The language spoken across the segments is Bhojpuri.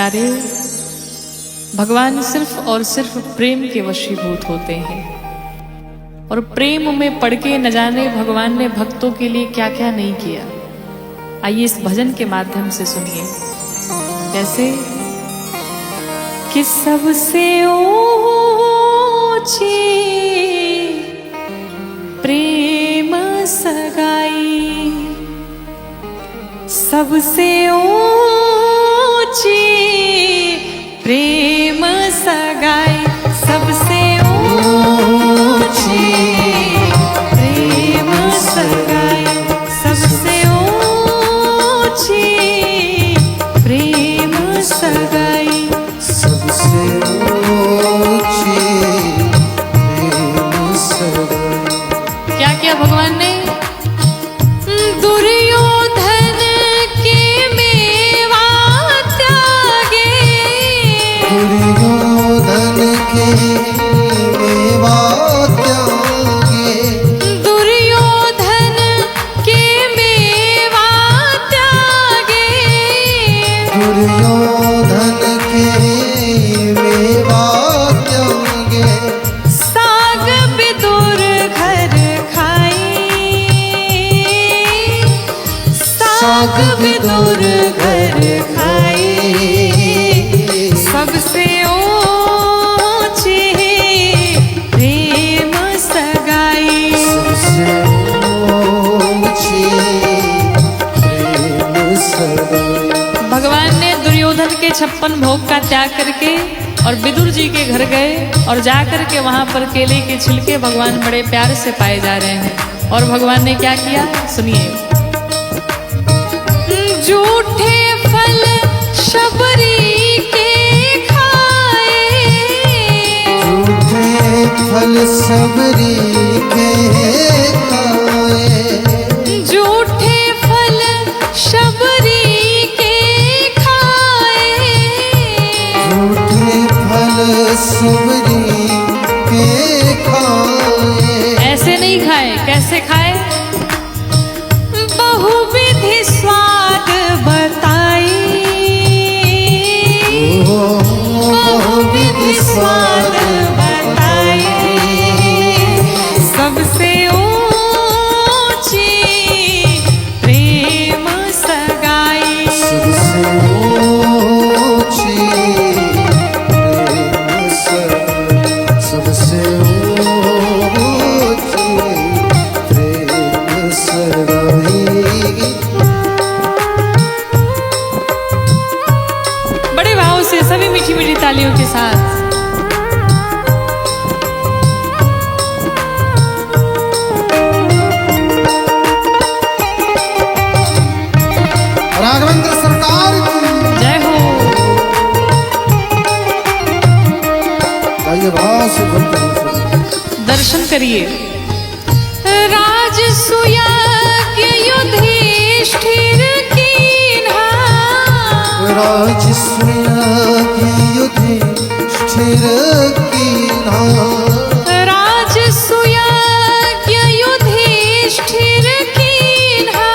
प्यारे, भगवान सिर्फ और सिर्फ प्रेम के वशीभूत होते हैं और प्रेम में पड़ के न जाने भगवान ने भक्तों के लिए क्या क्या नहीं किया। आइए इस भजन के माध्यम से सुनिए। कैसे कि सबसे ऊंची प्रेम सगाई, सबसे ऊंची प्रेम सगाई, सबसे ऊंची प्रेम सगाई, सबसे ऊंची प्रेम सगाई, सबसे ऊंची प्रेम सगाई। क्या किया भगवान ने? दुर्योधन के मेवा त्यागे, दुर्योधन के मेवा त्यागे, दुर्योधन के मेवा त्यागे, दुर्योधन के मेवा त्यागे, साग विदुर घर खाई, साग विदुर घर खाई, सबसे ऊंची प्रेम सगाई, सबसे ऊंची प्रेम सगाई। भगवान ने दुर्योधन के 56 भोग का त्याग करके और विदुर जी के घर गए और जाकर के वहां पर केले के छिलके भगवान बड़े प्यार से पाए जा रहे हैं। और भगवान ने क्या किया सुनिए। झूठे फल शबरी के खाए, झूठे फल सबरी के खाए, झूठे फल शबरी के खाए, झूठे फल सबरी के खाए। ऐसे नहीं खाए, कैसे खाए? बहुविधि स्वाद बताई, बहुविधि स्वाद बताई, सबसे ऊंची प्रेम सगाई, सबसे ऊंची प्रेम सगाई, सबसे ऊंची प्रेम सगाई। बड़े भाव से सभी मीठी मीठी तालियों के साथ राघवेंद्र सरकार की जय हो। आइए भाव से बोलते हैं। दर्शन करिए। राजसुयज्ञ युधिष्ठिर कीन्हा, राजसुयज्ञ युधिष्ठिर कीन्हा, राजसुयज्ञ युधिष्ठिर कीन्हा,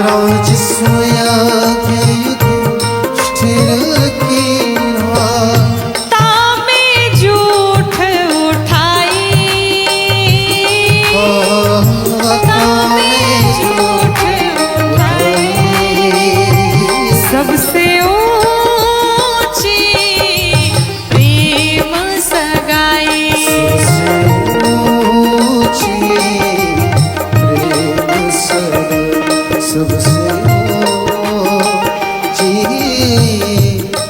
राजसुयज्ञ युधिष्ठिर कीन्हा, तामे जूठ उठाई, तामे जूठ उठाई, सबसे ऊंची प्रेम सगाई, सबसे ऊंची प्रेम सगाई, सबसे ऊंची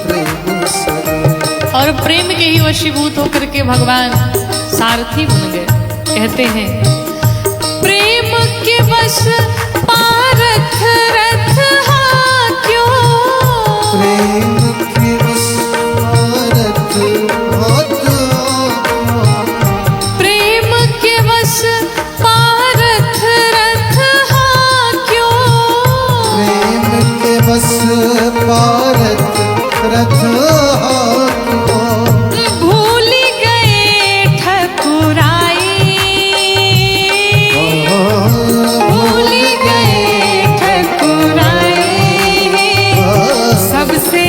प्रेम सगाई। और प्रेम के ही वशीभूत होकर के भगवान सारथी बन गए। कहते हैं प्रेम के वश पारथ रथ हाक्यों, प्रेम के वश भारत हाथ, प्रेम के वश पारथ रथ हाक्यों, प्रेम के वश भारत रथ हाक्यों, भूल गए ठकुराई, भूल गए ठकुराई, सबसे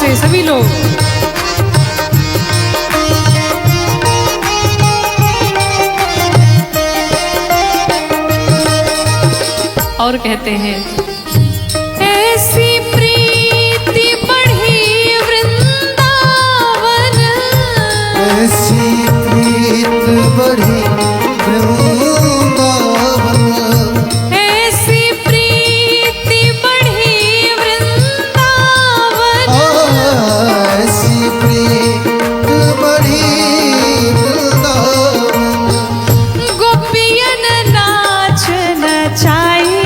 से सभी लोग। और कहते हैं ऐसी प्रीति बढ़ी वृंदावन, ऐसी प्रीत बढ़ी वृंदावन, ऐसी प्रीति बढ़ी वृंदावन, ऐसी प्रीत बढ़ी वृंदावन, गोपियन नाच नचाई,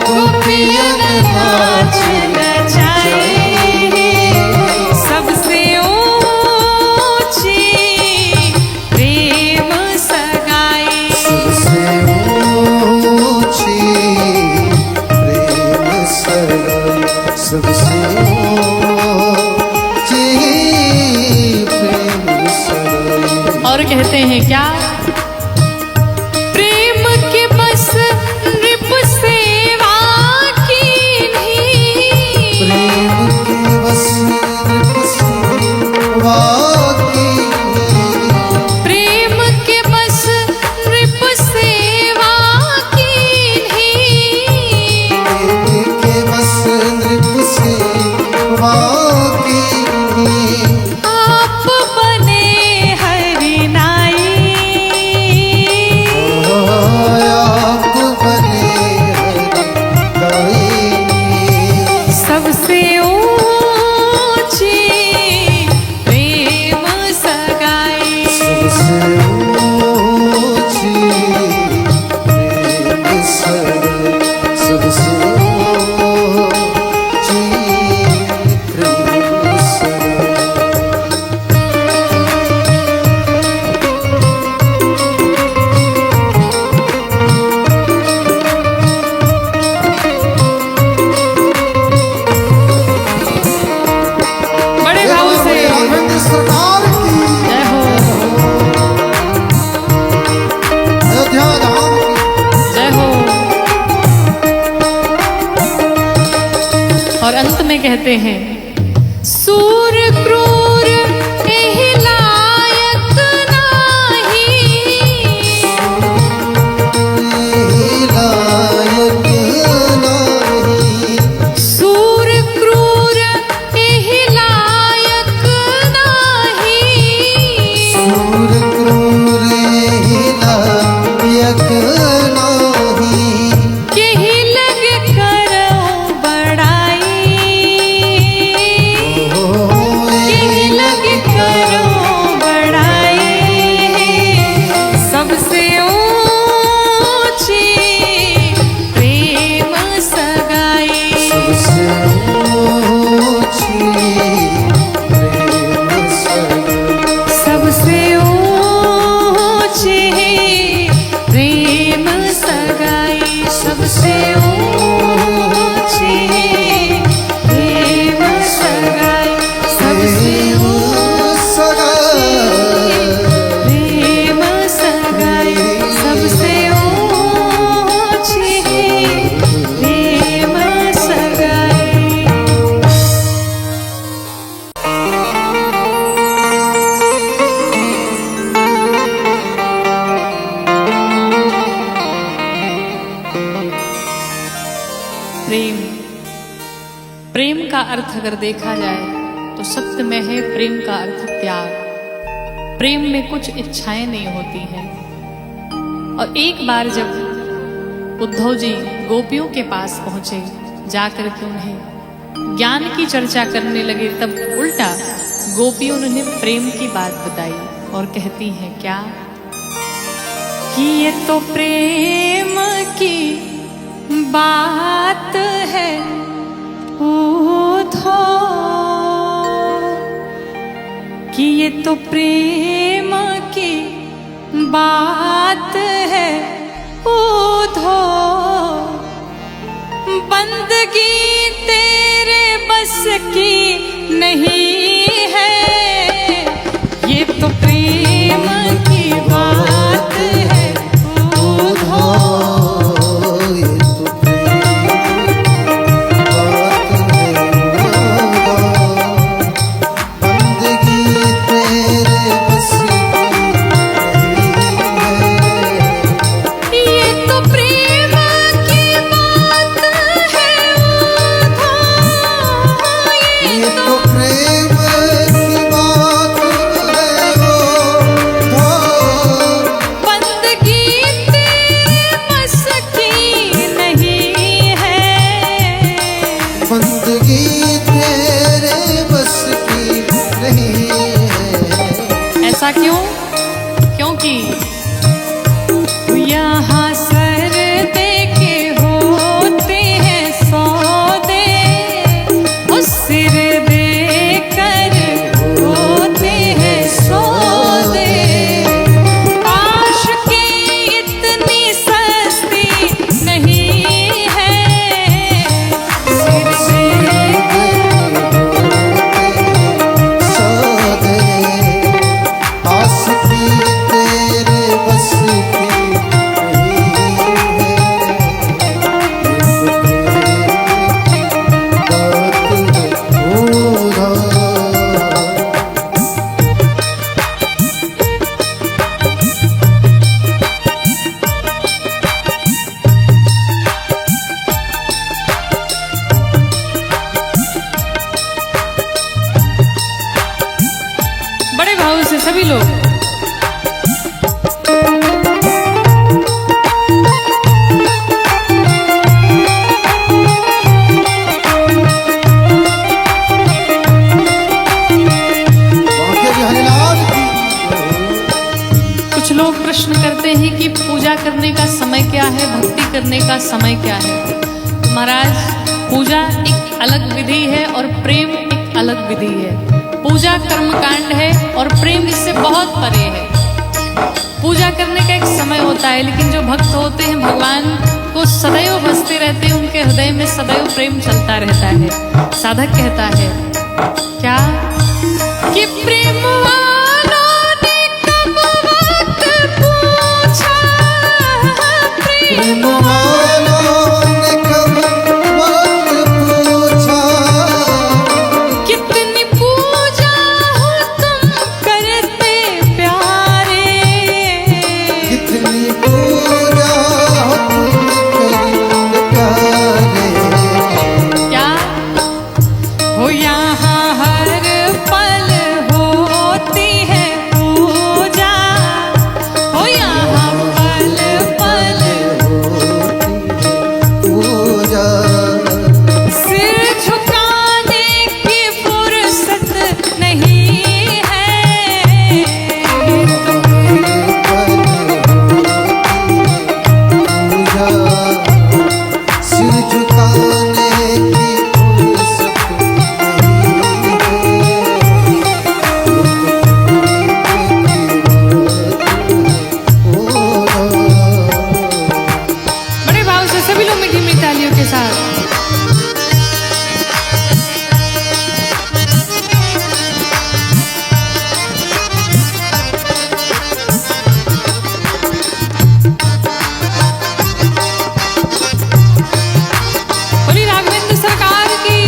गोपियन नाच नचाई, सबसे ऊंची प्रेम सगाई, सबसे ऊंची प्रेम सगाई, सबसे ऊंची प्रेम सगाई। और कहते हैं क्या प्रेम के बस नृप सेवा की नहीं, प्रेम के बस नृप सेवा की, प्रेम के बस नृप सेवा की नहीं, प्रेम के बस नृप सेवा की, आप बने हरि नाई, आप बने हरि गाई, सबसे ऊंची प्रेम सगाई, सबसे ऊंची प्रेम सगाई, सबसे ऊंची प्रेम सगाई। बड़े भाव से राघवेंद्र सरकार की जय हो, अयोध्या धाम की जय हो। और अंत में कहते हैं सूर क्रूर एहि लायक नाही, लायक नाही, सूर क्रूर एहि लायक नाही, सूर क्रूर लायक नाही, केहि लग करो बड़ाई, केहि लग करो बड़ाई, सबसे ऊंची प्रेम सगाई, सबसे ऊंची प्रेम सगाई, सबसे ऊंची प्रेम सगाई, सबसे ऊंची प्रेम सगाई, सबसे प्रेम सगाई, सबसे ऊंची प्रेम सगाई। प्रेम, प्रेम का अर्थ अगर देखा जाए तो सत्य में है प्रेम का अर्थ त्याग। प्रेम में कुछ इच्छाएं नहीं होती हैं। और एक बार जब उद्धव जी गोपियों के पास पहुंचे, जाकर के उन्हें ज्ञान की चर्चा करने लगे, तब उल्टा गोपियों ने उन्हें प्रेम की बात बताई और कहती हैं क्या कि ये तो प्रेम की बात है उद्धव, कि ये तो प्रेम की बात है उद्धव, बंदगी तेरे बस की नहीं है, ये तो प्रेम की बात है उद्धव, ये तो प्रेम बात है बंदगी तेरे बस की नहीं है। ऐसा क्यों? क्योंकि यहाँ सर दे के होते हैं सौदे, उस सिर दे कर होते हैं सौदे। आशिकी इतनी सस्ती नहीं है, सिर दे सौदे आशिकी तेरे बस की नहीं बड़े भाव से सभी लोग। कुछ लोग प्रश्न करते हैं कि पूजा करने का समय क्या है, भक्ति करने का समय क्या है। महाराज, पूजा एक अलग विधि है और प्रेम एक अलग विधि है। पूजा कर्मकांड है और प्रेम इससे बहुत परे है। पूजा करने का एक समय होता है, लेकिन जो भक्त होते हैं भगवान को सदैव भजते रहते हैं, उनके हृदय में सदैव प्रेम चलता रहता है। साधक कहता है क्या कि प्रेम वालों ने कब वक्त पूछा, प्रेम वालों ने कब वक्त पूछा, कितनी पूजा हो तुम करते प्यारे, कितनी पूजा हो तुम करते प्यारे। क्या हो यहाँ हर पल होती है पूजा, हो यहाँ पल पल पूजा सिर झुकाने की फुर्सत नहीं है। पूजा सिर झुकाने की फुर्सत नहीं। बड़े भाव से सभी लोग मीठी मीठी तालियों के साथ। बोली राघवेंद्र सरकार की।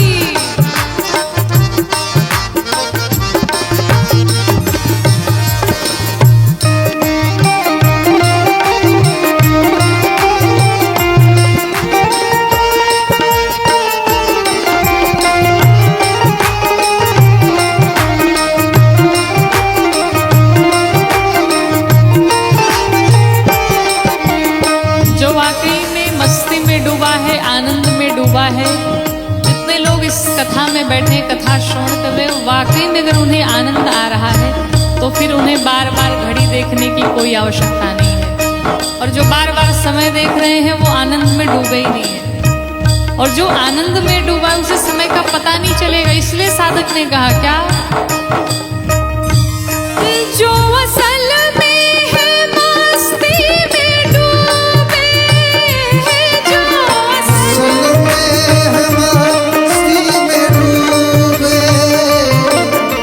जो वाकई में मस्ती में डूबा है, आनंद में डूबा है, जितने लोग इस कथा में बैठे कथा श्रवण कर रहे हो, वाकई में अगर उन्हें आनंद आ रहा है तो फिर उन्हें बार बार घड़ी देखने की कोई आवश्यकता नहीं है। और जो बार बार समय देख रहे हैं वो आनंद में डूबे ही नहीं है। और जो आनंद में डूबा है उसे समय का पता नहीं चलेगा। इसलिए साधक ने कहा क्या, जो असल में है मस्ती में डूबे, जो असल में है मस्ती में डूबे,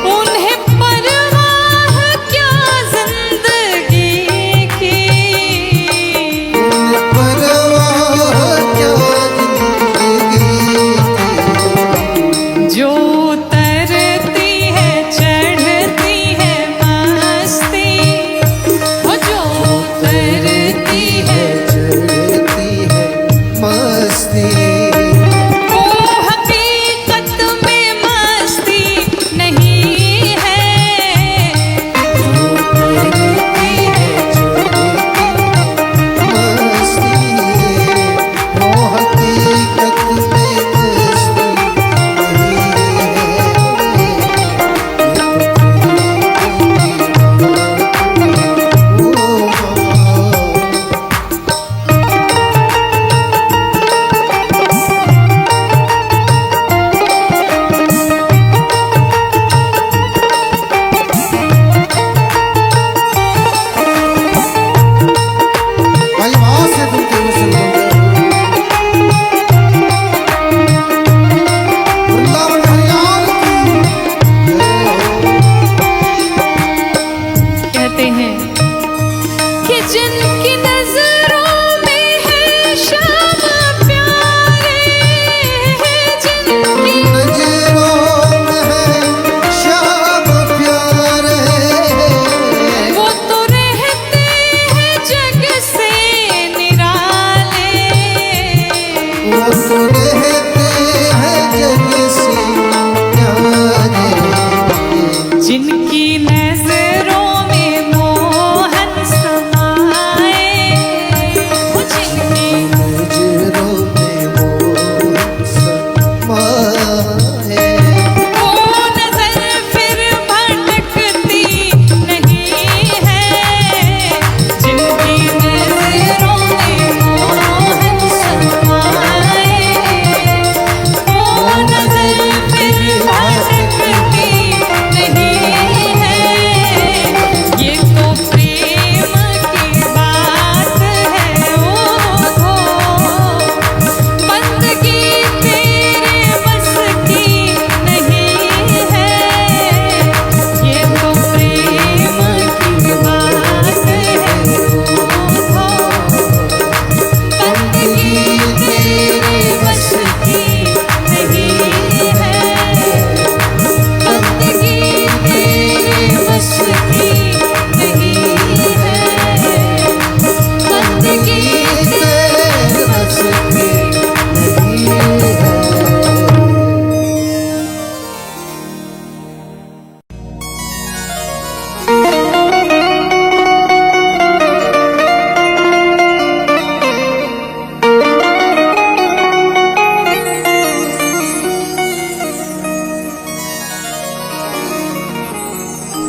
उन्हें परवाह क्या जिंदगी की, उन्हें परवाह क्या जिंदगी की। जो उतरती है चढ़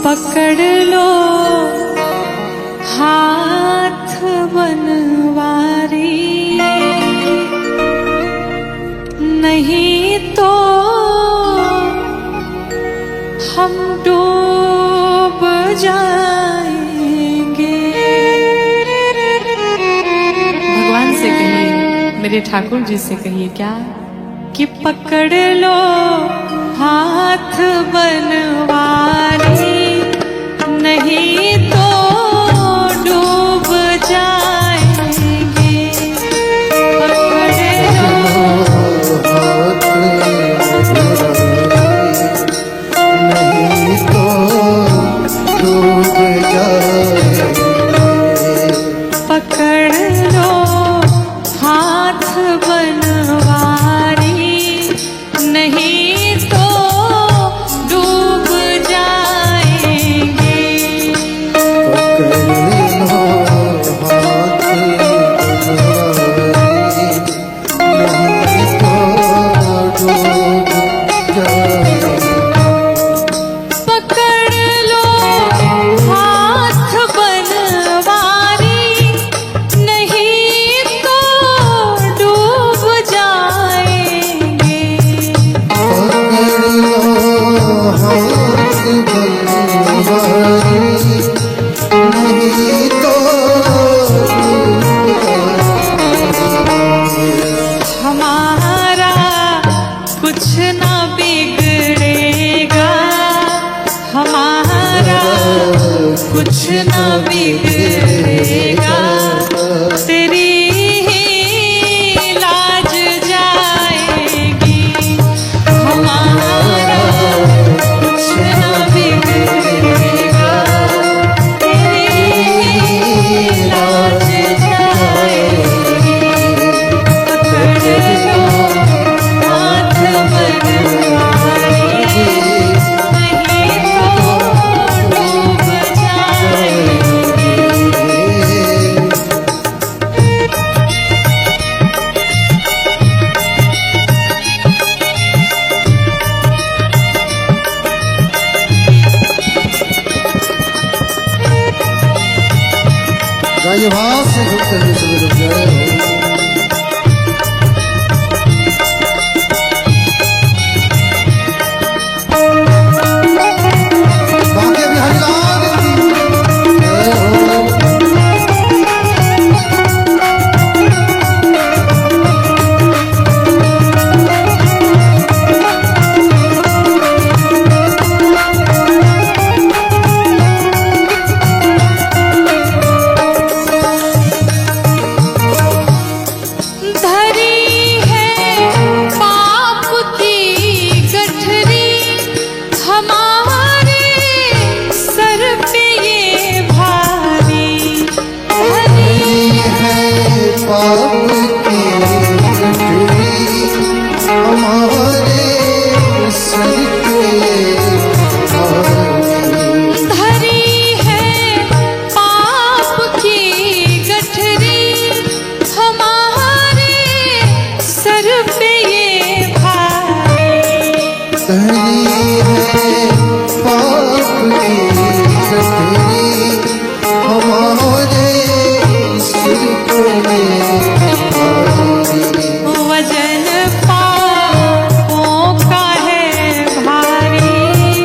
पकड़ लो हाथ बनवारी, नहीं तो हम डूब जाएंगे। भगवान से कहिए, मेरे ठाकुर जी से कहिए क्या कि पकड़ लो हाथ बनवारी, नहीं तो डूब जाएंगे। पकड़ लो हाथ नहीं तो डूब जाएंगे। पकड़ लो हाथ बनवारी, नहीं तो डूब जाएंगे। पकड़ लो हाथ बनवारी, नहीं तो डूब जाएंगे। पकड़ लो हाथ बनवारी, नहीं तो डूब जाएंगे। पकड़ लो हाथ बनवारी, नहीं तो हमारा कुछ ना बिगड़ेगा, हमारा कुछ ना बिगड़ेगा। तेरी ही लाज जाएगी, हमारा कुछ ना बिगड़ेगा। तेरी ही लाज जाएगी। पकड़ लो हाथ बनवारी, नहीं तो डूब जाएंगे। गाइए भाव से घुटते हुए सभी रुक जाए। बांके बिहारी लाल की जय हो। धरी है पाप की गठरी, हमारे सर पे ये भारी। धरी है पाप की गठरी, हमारे सर पे भारी। धरी है पाप की गठरी, हमारे सर पे ये भारी। धरी है पाप की गठरी, हमारे सिर पे भारी। वजन पापों का है भारी,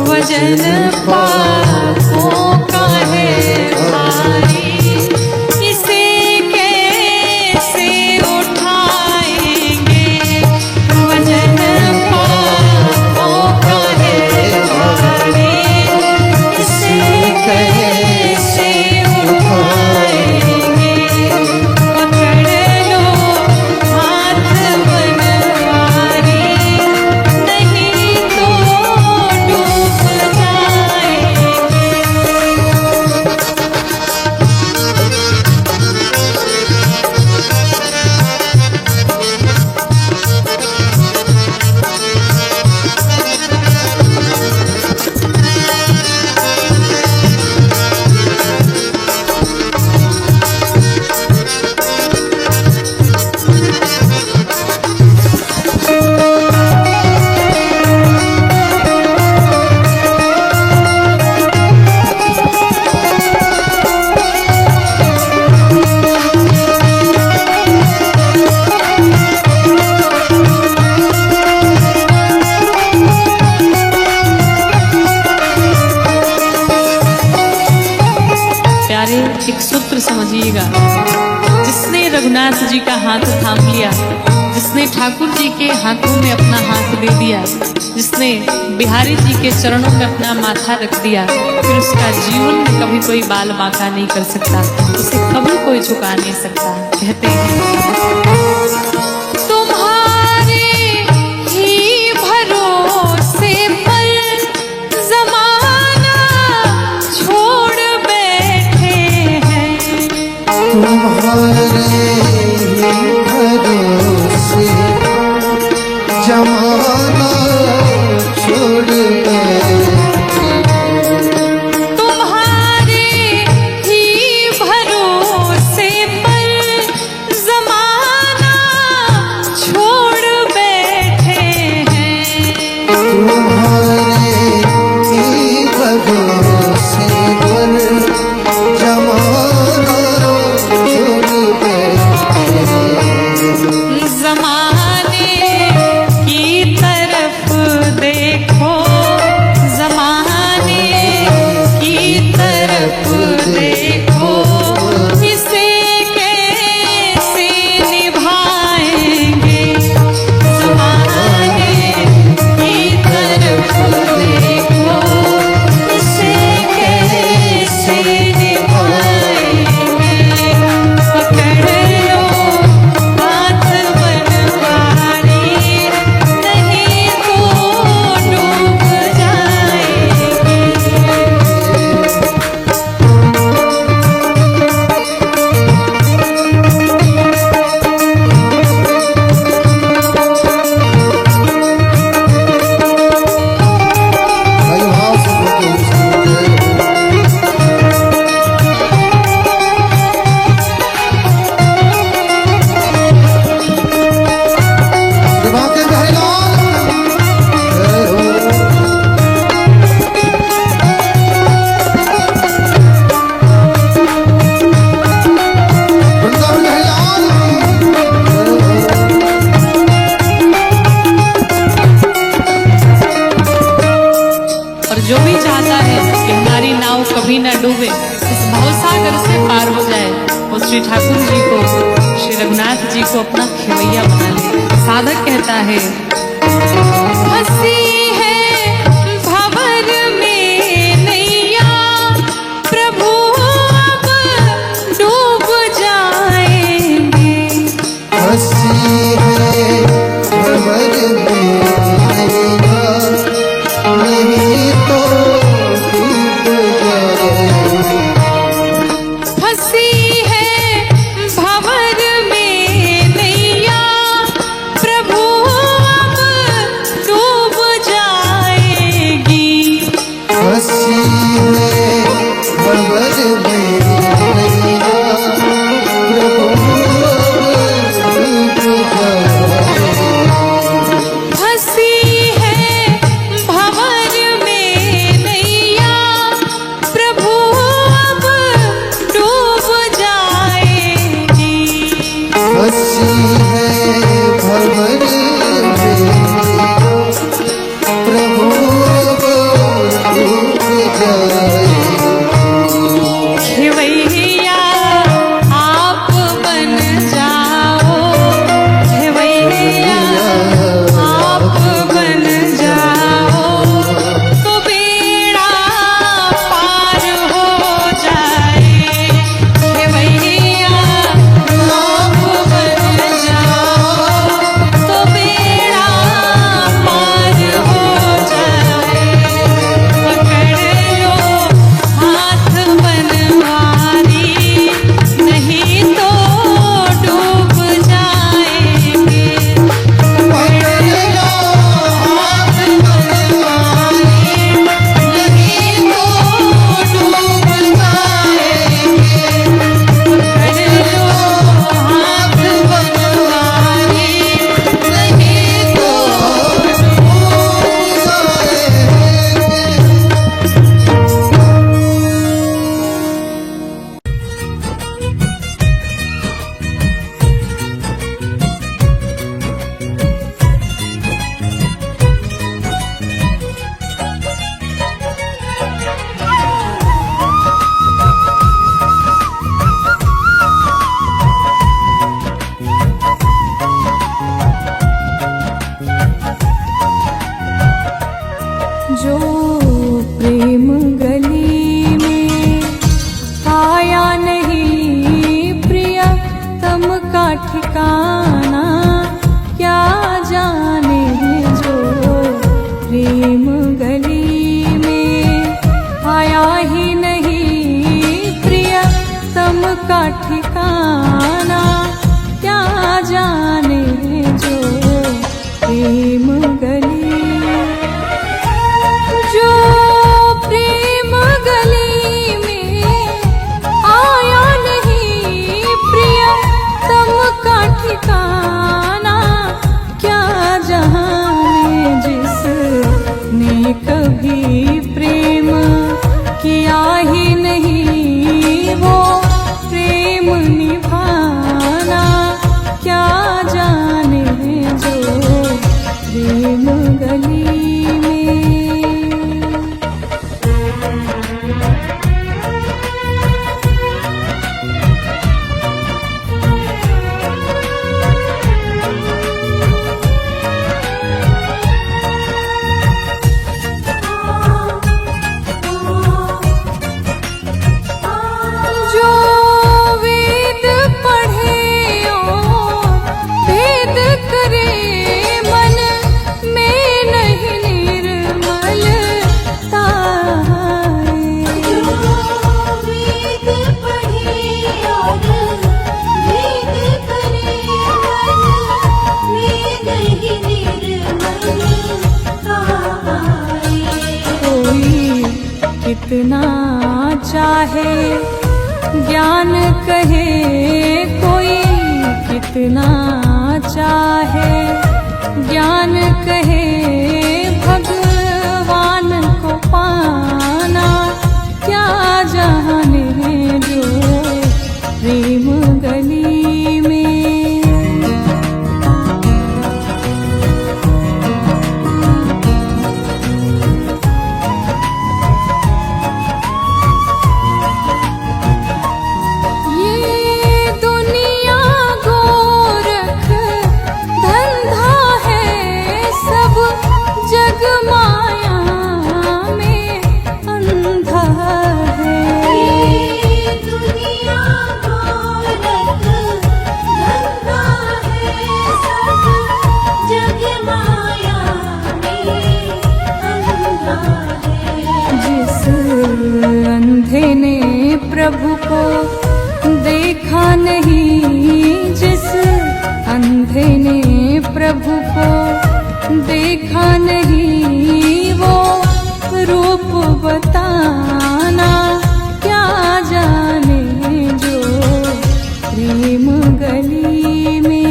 वजन पापों का है भारी। इसे कैसे उठाएंगे, वजन पापों का है भारी। इसे कैसे उठाएंगे। पकड़ लो हाथ बनवारी, नहीं तो डूब जाएंगे। एक सूत्र समझिएगा। जिसने रघुनाथ जी का हाथ थाम लिया, जिसने ठाकुर जी के हाथों में अपना हाथ दे दिया, जिसने बिहारी जी के चरणों में अपना माथा रख दिया, फिर उसका जीवन में कभी कोई बाल बांका नहीं कर सकता, उसे कभी कोई झुका नहीं सकता। कहते हैं तुम्हारे ही भरोसे पर जमाना छोड़ बैठे हैं, तुम्हारे भरोसे जमाना छोड़ तुम्हारे ही भरोसे पर जमाना छोड़ बैठे हैं, तुम्हारे ही भरोसे पर जमाना छोड़ जमाने की तरफ देखो, जमाने की तरफ देखो, इसे कैसे निभाएंगे, जमाने की तरफ देखो, इसे कैसे निभाएंगे, पकड़ लो हाथ बनवारी, नहीं तो डूब जाएंगे। भाई भाव से बोलते हैं दिमाग के और जो भी चाहता है कि हमारी नाव कभी न डूबे, इस भवसागर से पार हो जाए, वो श्री ठाकुर जी को, श्री रघुनाथ जी को अपना खेवैया बना ले। साधक कहता है हंसी है भंवर में नैया, प्रभु अब डूब जाएंगे, हंसी है भंवर में नैया, नहीं तो डूब जाएंगे। फंसी है भंवर में नैया, प्रभु अब डूब गली में। जो वेद पढ़े और भेद करे, मन में नहीं निर्मलता है। जो वेद पढ़े और भेद करे, मन में नहीं निर्मलता है। कोई कितना चाहे ज्ञान कहे, कोई कितना चाहे ज्ञान कहे, भगवान को पाना क्या जाने जो प्रेम गली में। ये दुनिया गोरख धंधा है, सब जग माया में अंधा है। ये दुनिया गोरख धंधा है, सब जग माया में अंधा है। जिस अंधे ने प्रभु को देखा नहीं, जिस अंधे ने प्रभु को देखा नहीं, वो रूप बताना क्या जाने जो प्रेम गली में।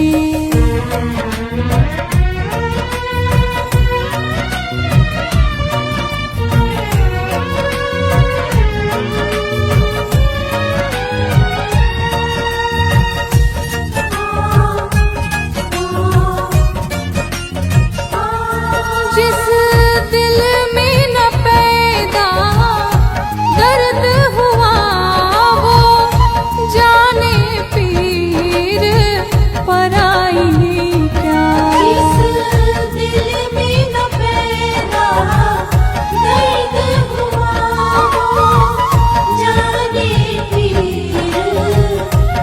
जिस दिल में न पैदा दर्द हुआ, वो जाने पीर पराई क्या। जिस दिल में न पैदा दर्द हुआ, वो जाने पीर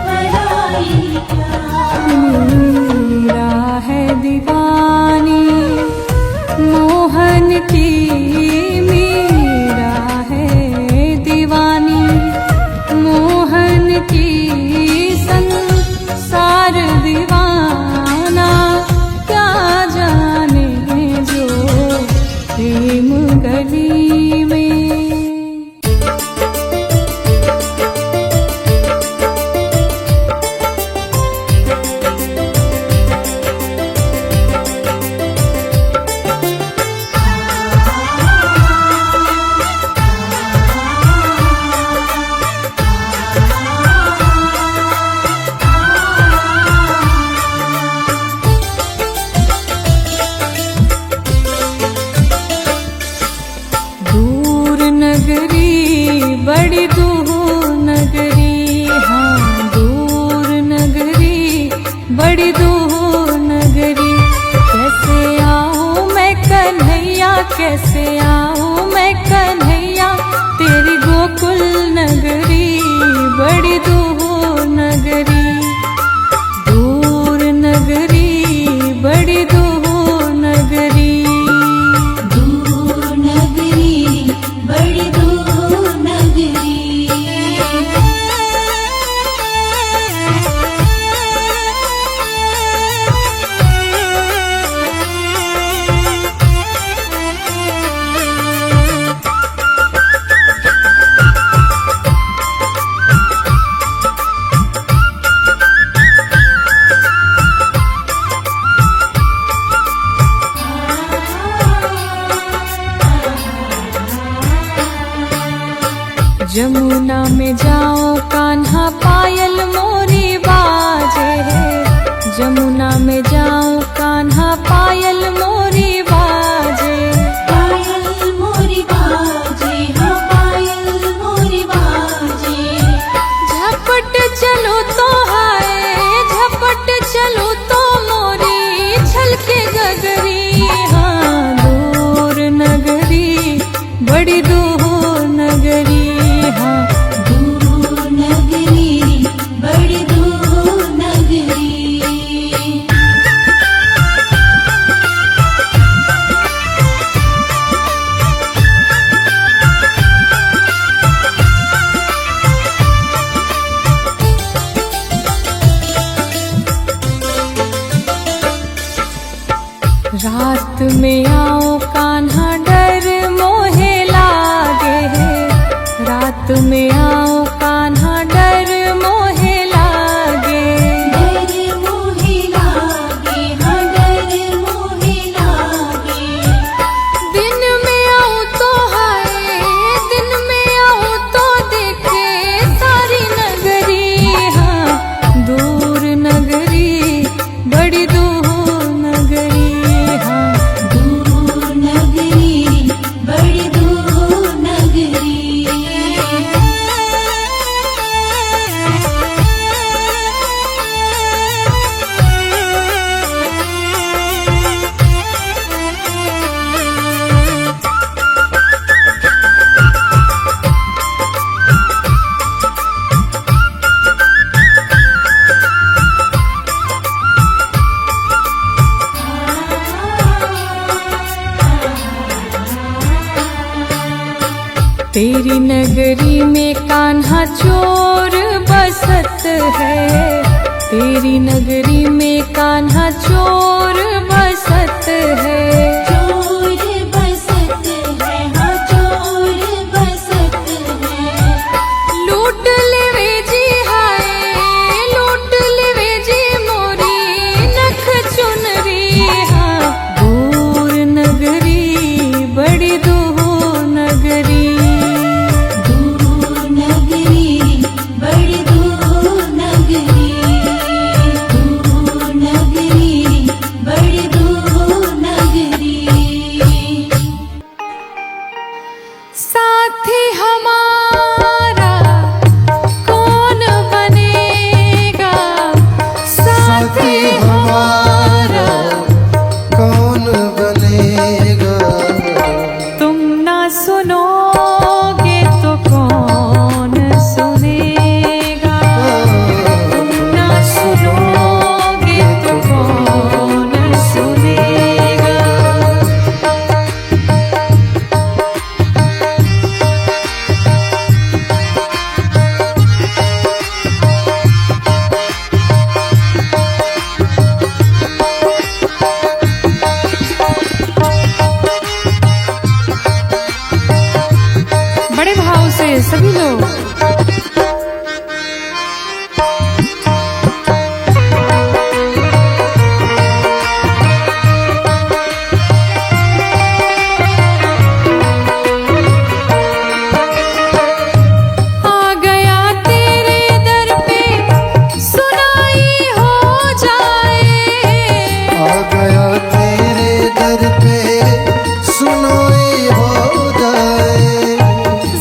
पराई क्या। मीरा है दीवानी मोहन की, मीरा है दीवानी मोहन की, संसार दीवाना क्या जाने जो प्रेम गली में। दूर नगरी बड़ी दूर नगरी, हाँ दूर नगरी बड़ी दूर नगरी। कैसे आऊँ मैं कन्हैया, कैसे आऊँ मैं कन्हैया, तेरी गोकुल नगरी बड़ी दूर नगरी। दूर नगरी बड़ी दूर नगरी। दूर नगरी बड़ी दूर नगरी। जमुना में जाओ कान्हा पायल मोरी बाजे, जमुना में जाओ कान्हा पायल मोरी बाजे। तेरी नगरी में कान्हा चोर बसत है, तेरी नगरी में कान्हा चोर बसत है। चोर बसत है, हाँ चोर बसत है। लूट लेवे जी हाय, लूट लेवे जी मोरी नख चुनरी। हाँ दूर नगरी, बड़ी दूर नगरी। दूर नगरी, बड़ी दूर नगरी। दूर नगरी, बड़ी दूर नगरी। साथी हमारा कौन बनेगा, साथी हमारा कौन बनेगा। तुम ना सुनोगे तो कौन सुनेगा, तुम ना सुनोगे तो कौन सुनेगा। बड़े भाव से सभी लोग आ गया तेरे दर पे सुनाई हो जाए। आ गया तेरे दर पे सुनाई हो जाए।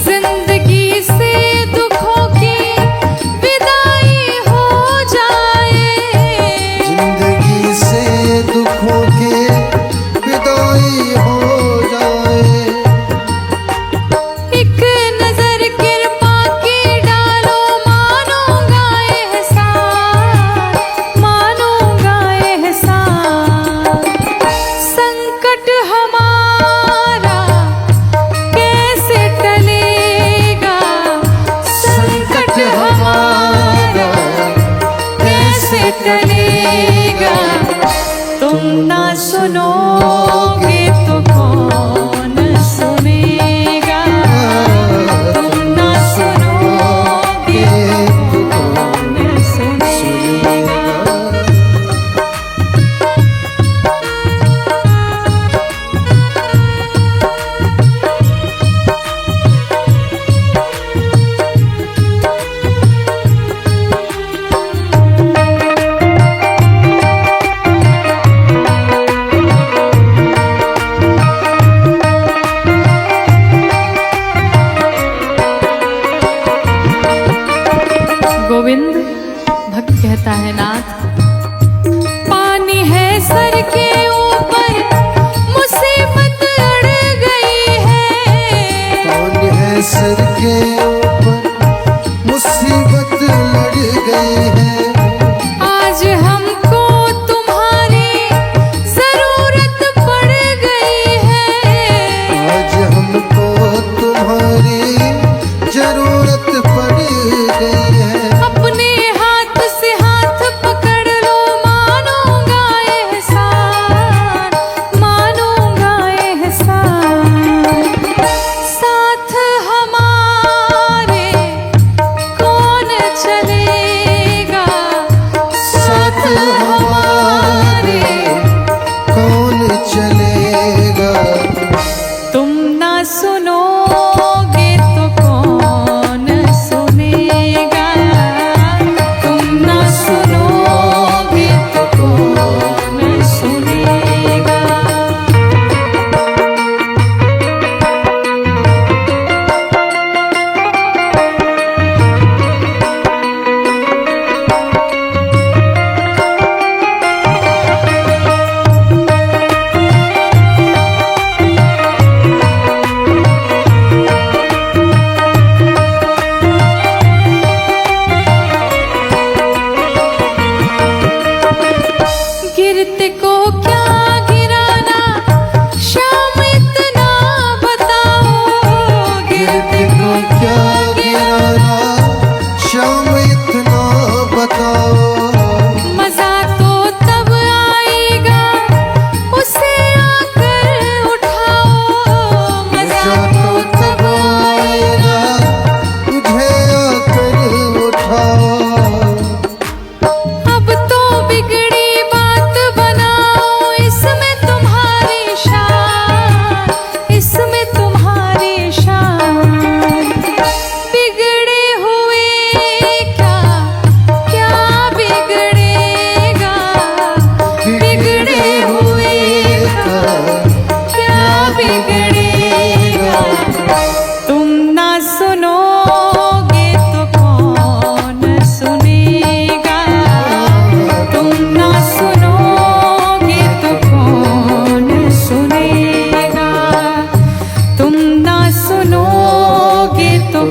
जिंदगी से दुखों की विदाई हो जाए। जिंदगी से दुखों के विदाई हो जाए। एक नजर कृपा की डालो, मानूंगा एहसान, मानूंगा एहसान। संकट हमारा कैसे टलेगा, संकट हमारा कैसे टलेगा। तुम ना सुनोगे तो कौन सुनेगा, तुम ना सुनोगे तो कौन सुनेगा। गोविंद भक्त कहता है नाथ, पानी है सर के ऊपर मुसीबत अड़ गई है। कौन है सर के ऊपर मुसीबत लड़ गई है। आज हमको तुम्हारी जरूरत पड़ गई है। आज हमको तुम्हारी जरूरत पड़ गई है। अपने हाथ से हाथ पकड़ लो, मानूंगा एहसान, मानूंगा एहसान। साथ हमारे कौन चलेगा,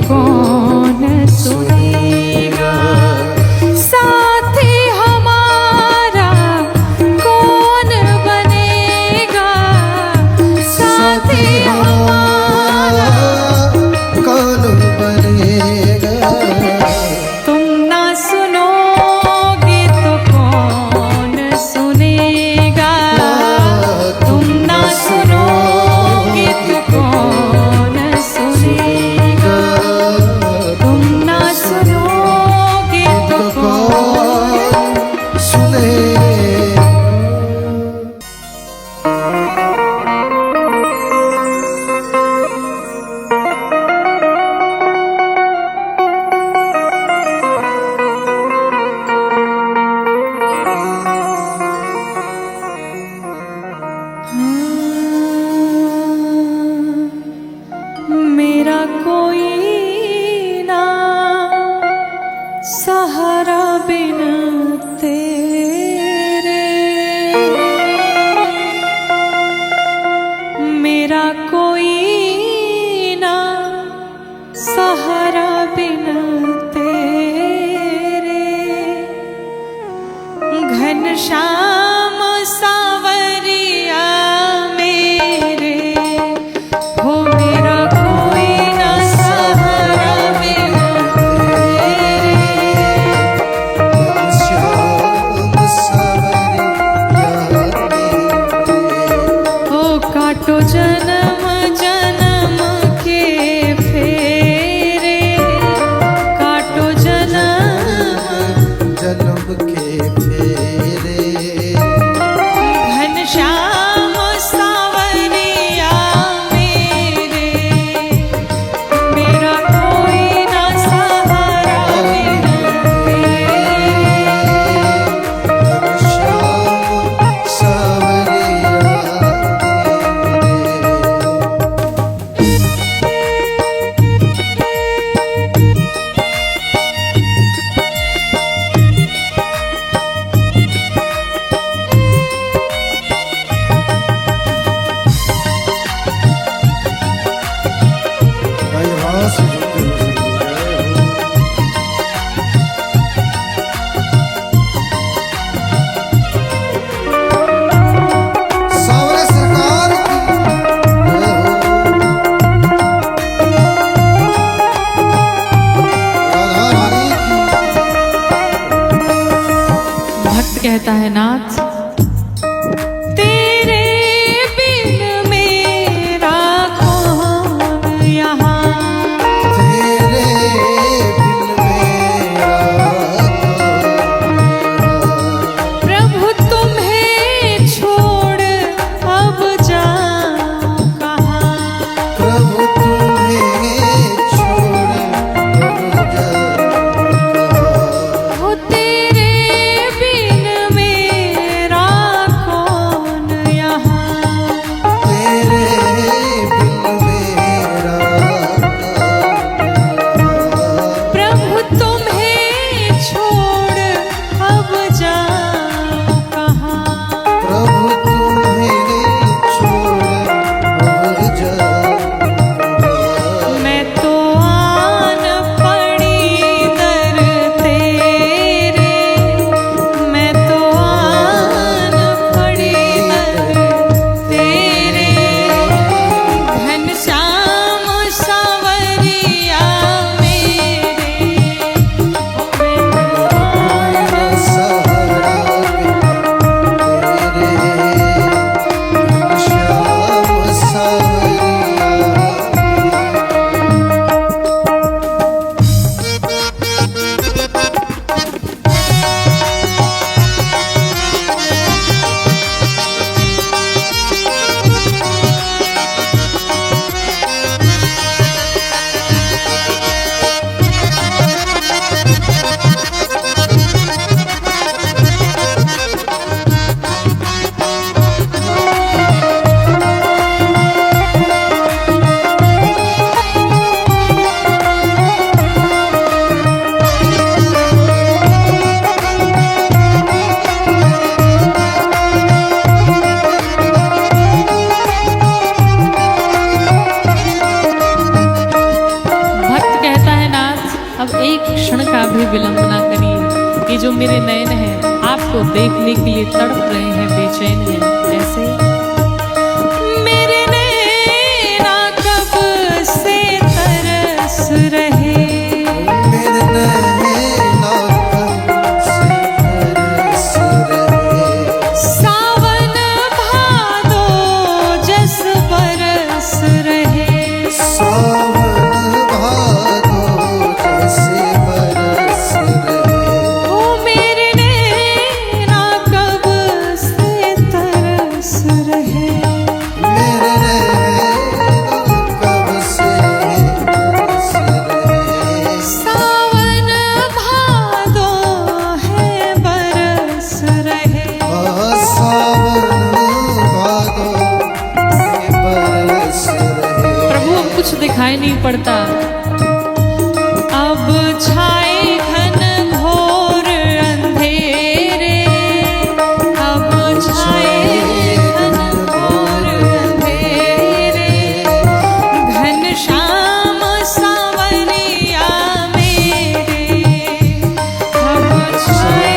कौन सुनेगा, साथी हमारा कौन बनेगा, साथी हमारा कौन बनेगा। तुम ना सुनोगे तो कौन सुनेगा, तुम ना सुनोगे तो कौन सुनेगा, तुम ना सुनोगे तो कौन सुनेगा। मेरा कोई ना सहारा बिन तेरे, मेरा कोई ना सहारा बिन तेरे, घनश्याम सावरिया मेरे, हो मेरा कोई ना सहारा बिन तेरे, श्याम सावरिया मेरे, हो काटो जन्म जन्म के फेरे, काटो जन्म जन्म के फेरे, घनश्याम सावरिया मेरे, मेरा कोई ना सहारा बिन तेरे, श्याम सावरिया मेरे। भाई वहाँ से जुड़ते हुए सावरे सरकार की जय हो, राधा रानी की। भक्त कहता है नाथ, तेरे बिन मेरा कौन यहाँ, तेरे बिन मेरा प्रभु तुम्हें छोड़ अब जाऊं कहाँ, प्रभु तुम्हें छोड़ अब जाऊं। हो तेरे बिन मेरा कौन यहाँ, तेरे बिन मेरा प्रभु तुम्हें छोड़ अब जाऊं कहाँ, प्रभु तुम्हें छोड़ अब जाऊं। मैं तो आन पड़ी दर तेरे, मैं तो आन पड़ी दर तेरे, घनश्याम सावरिया मेरे, मैं तो आन सहारा तेरे, श्याम सावरिया। मेरे नयन हैं आपको देखने के लिए तड़प रहे हैं, बेचैन हैं। ऐसे मेरे नैना कब से तरस रहे, मेरे नैना कब से तरस रहे, सावन भादो जस बरस रहे, सावन भादो जैसे बरस रहे। ओ मेरे नैना कब से तरस रहे, मेरे नैना कब से तरस रहे, सावन भादो है बरस रहे। सावन भादो में बरस रहे। प्रभु अब कुछ दिखाई नहीं पड़ता, अब छाए घन घोर अंधेरे, अब छाए घन घोर अंधेरे, घनश्याम सावरिया मेरे, अब छाए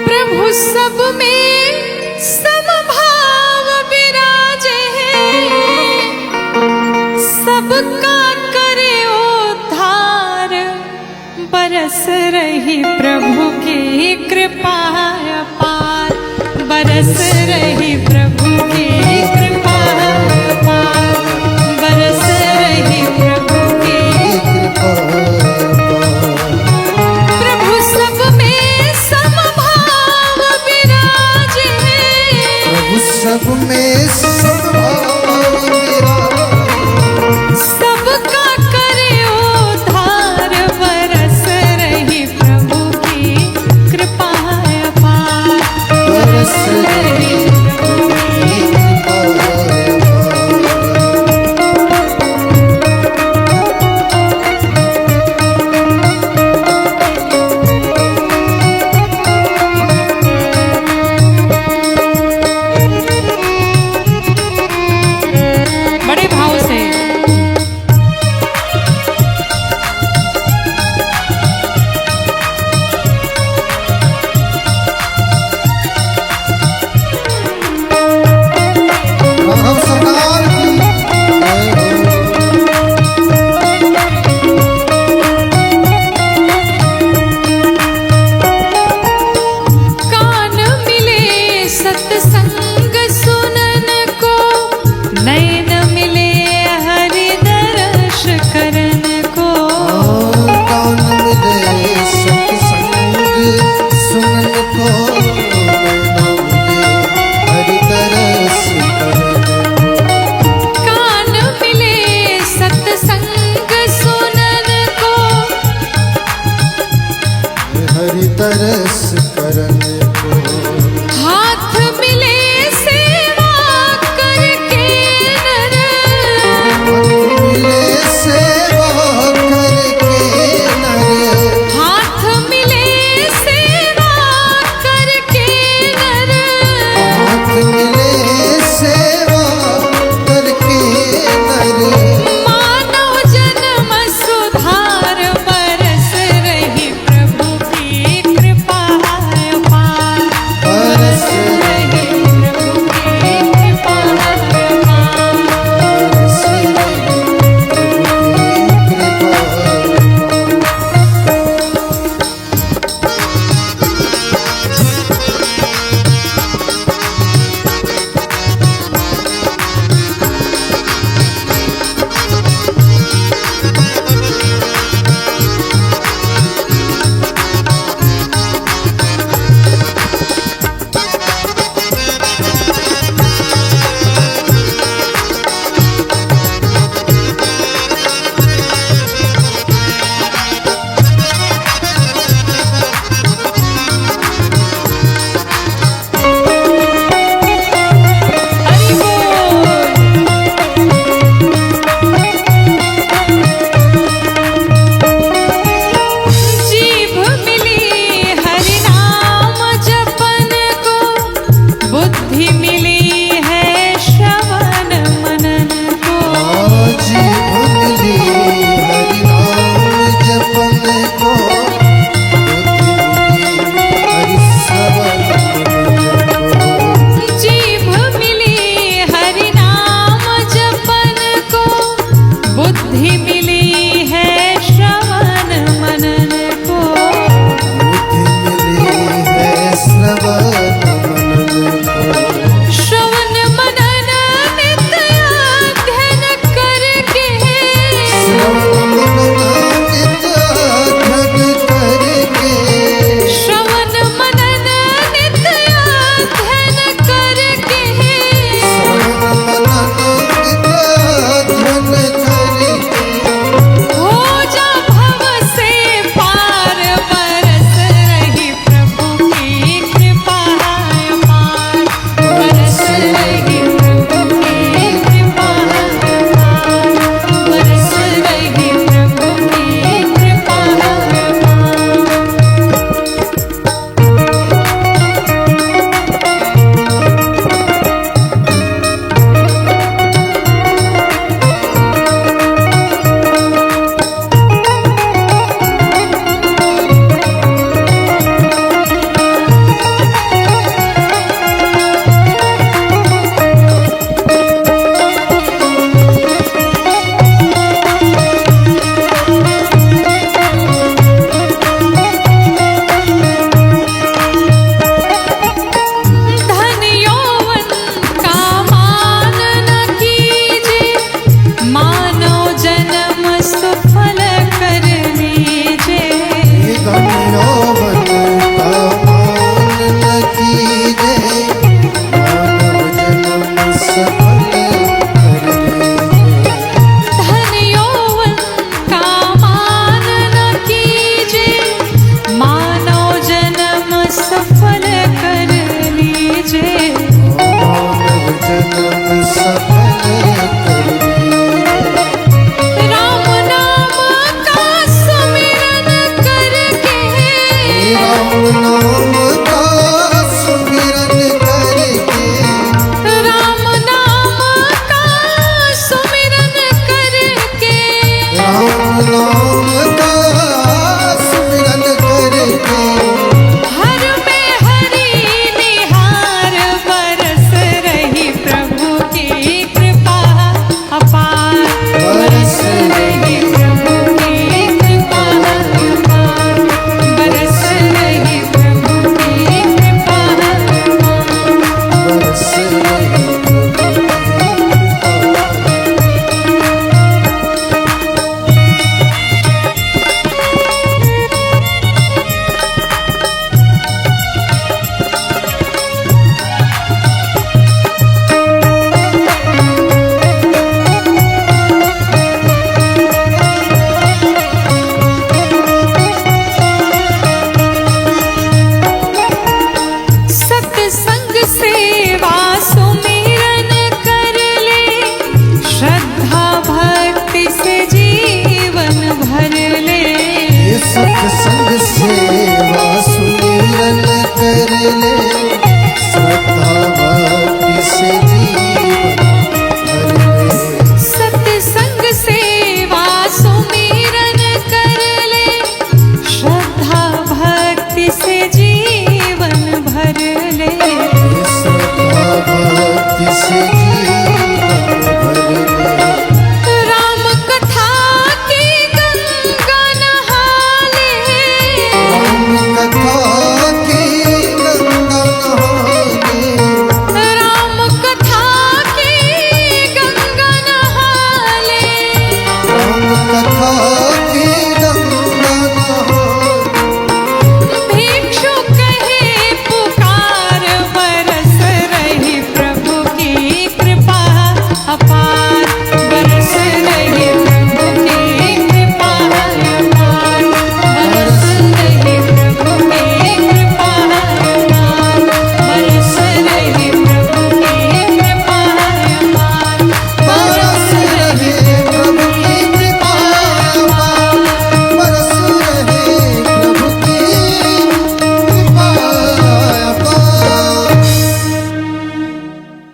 प्रभु सब में समभाव विराजे, सबका करे उद्धार, बरस रही प्रभु की कृपा अपार, बरस रही प्रभु की कृपा अपार, बरस रही प्रभु की कृपा प्रभु सब में समभाव विराजे, प्रभु सब में